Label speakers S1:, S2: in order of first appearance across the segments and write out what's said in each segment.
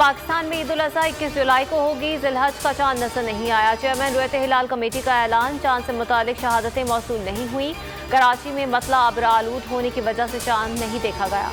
S1: पाकिस्तान में ईद उल अज़हा 21 जुलाई को होगी। ज़िलहज का चांद नजर नहीं आया। चेयरमैन रुयत हिलाल कमेटी का ऐलान, चांद से मुतालिक शहादतें मौसूल नहीं हुई। कराची में मतला आबरा आलूद होने की वजह से चांद नहीं देखा गया।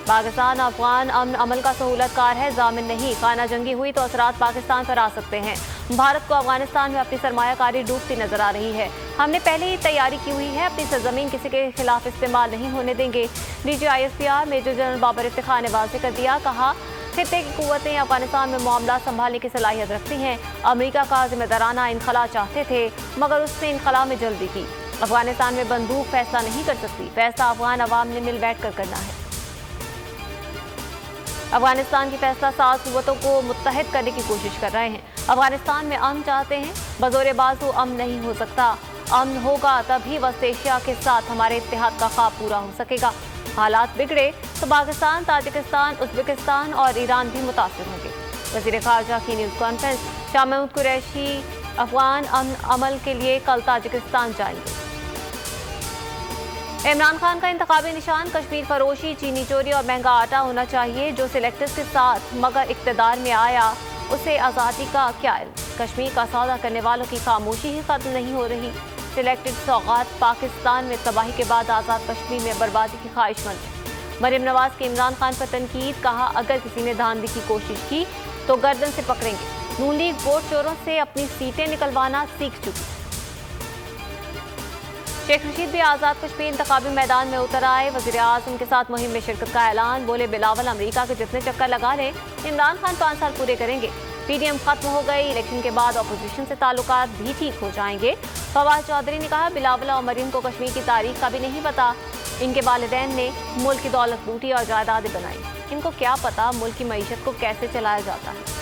S1: पाकिस्तान अफगान अमन अमल का सहूलत कार है, जामिन नहीं। खाना जंगी हुई तो असरात पाकिस्तान पर आ सकते हैं। भारत को अफगानिस्तान में अपनी सरमायाकारी डूबती नजर आ रही है। हमने पहले ही तैयारी की हुई है, अपनी सरजमीन किसी के खिलाफ इस्तेमाल नहीं होने देंगे। DGISPR major general Babar Iftikhar ने वाज़ेह कर दिया। कहा, खित्ते की कुव्वतें अफगानिस्तान में मामला संभालने की सलाहियत रखती हैं। अमेरिका का जिम्मेदाराना इनखला चाहते थे, मगर उसने इनखला में जल्दी की। अफगानिस्तान में बंदूक फैसला नहीं कर सकती, फैसला अफगान अवाम ने मिल बैठ कर करना है। अफगानिस्तान की फैसला साज कुव्वतों को मुत्तहिद करने की कोशिश कर रहे हैं। अफगानिस्तान में अमन चाहते हैं, बज़ोरे बाजू अमन नहीं हो सकता। अमन होगा तभी वस्त एशिया के साथ हमारे इत्तेहाद का ख्वाब पूरा हो सकेगा। हालात बिगड़े तो पाकिस्तान, ताजिकिस्तान, उज़्बेकिस्तान और ईरान भी मुतासिर होंगे। वज़ीर ख़ारजा की न्यूज़ कॉन्फ्रेंस। शाह महमूद कुरैशी अफगान अमन अमल के लिए कल ताजिकिस्तान जाएंगे। इमरान खान का इंतखाबी निशान कश्मीर फरोशी, चीनी चोरी और महंगा आटा होना चाहिए। जो सिलेक्टर्स के साथ मगर इक़्तिदार में आया उसे आज़ादी का क्या इल्म। कश्मीर का सौदा करने वालों की खामोशी ही ख़त्म नहीं हो रही। सिलेक्टेड सौगात पाकिस्तान में तबाही के बाद आज़ाद कश्मीर में बर्बादी की ख्वाहिशमंद। मरीम नवाज की इमरान खान पर तनकीद। कहा, अगर किसी ने धांधली की कोशिश की तो गर्दन से पकड़ेंगे। नून लीग वोट चोरों से अपनी सीटें निकलवाना सीख चुकी। शेख रशीद भी आज़ाद कश्मीर इंतखाबी मैदान में उतर आए। वज़ीर आज़म के साथ मुहिम में शिरकत का ऐलान। बोले, बिलावल अमेरिका के जितने चक्कर लगा लें, इमरान खान 5 साल पूरे करेंगे। PDM खत्म हो गई, इलेक्शन के बाद अपोजिशन से ताल्लुकात भी ठीक हो जाएंगे। फवाद चौधरी ने कहा, बिलावल और मरीम को कश्मीर की तारीख का भी नहीं पता। इनके वालिदैन ने मुल्क की दौलत लूटी और जायदादें बनाई। इनको क्या पता मुल्क की मईशत को कैसे चलाया जाता है।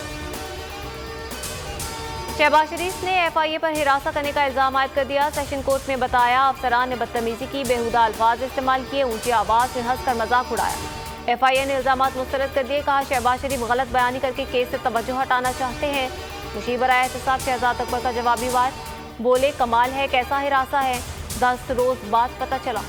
S1: शहबाज शरीफ ने FIA पर हिरासत करने का इल्जाम आयद कर दिया। सेशन कोर्ट में बताया, अफसरान ने बदतमीजी की, बेहुदा अल्फाज इस्तेमाल किए, ऊंची आवाज़ में हंसकर मजाक उड़ाया। FIA ने इल्जामात मुस्तरद कर दिए। कहा, शहबाज शरीफ गलत बयानी करके केस से तवज्जो हटाना चाहते हैं। मुशीर बराए एहतसाब शहजाद अकबर का जवाबी वार। बोले, कमाल है, कैसा हिरासा है, 10 रोज बाद पता चला।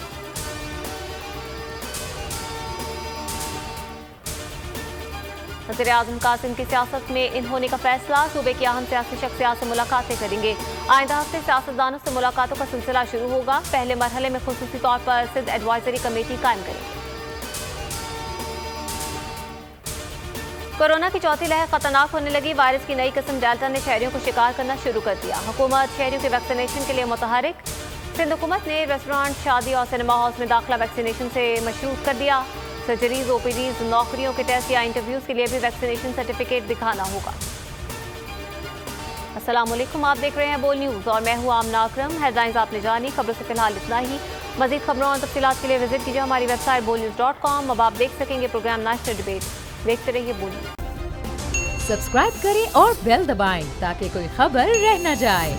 S1: वज़ीर आज़म कासिम की सियासत में इन होने का फैसला। सूबे की अहम सियासी शख्सियात से मुलाकातें करेंगे। आइंदा हफ्ते सियासतदानों से मुलाकातों का सिलसिला शुरू होगा। पहले मरहले में खुसूसी तौर पर सिंध एडवाइजरी कमेटी कायम करेंगे। कोरोना की चौथी लहर खतरनाक होने लगी। वायरस की नई किस्म डेल्टा ने शहरियों को शिकार करना शुरू कर दिया। हुकूमत शहरियों के वैक्सीनेशन के लिए मुतहरिक। सिंध हुकूमत ने रेस्टोरेंट, शादी और सिनेमा हाउस में दाखिला वैक्सीनेशन से मशरूत कर दिया। सर्जरीज, OPDs, नौकरियों के टेस्ट या इंटरव्यूज के लिए भी वैक्सीनेशन सर्टिफिकेट दिखाना होगा। अस्सलाम वालेकुम, आप देख रहे हैं बोल न्यूज़ और मैं हूं आमना अकरम। हेडलाइंस आपने जानी, खबरों से फिलहाल इतना ही। मजीद खबरों और तफसीलात के लिए विजिट कीजिए हमारी वेबसाइट bolnews.com। अब आप देख सकेंगे प्रोग्राम नेशनल डिबेट। देखते रहिए बोल न्यूज़।
S2: सब्सक्राइब करें और बेल दबाएं ताकि कोई खबर रह न जाए।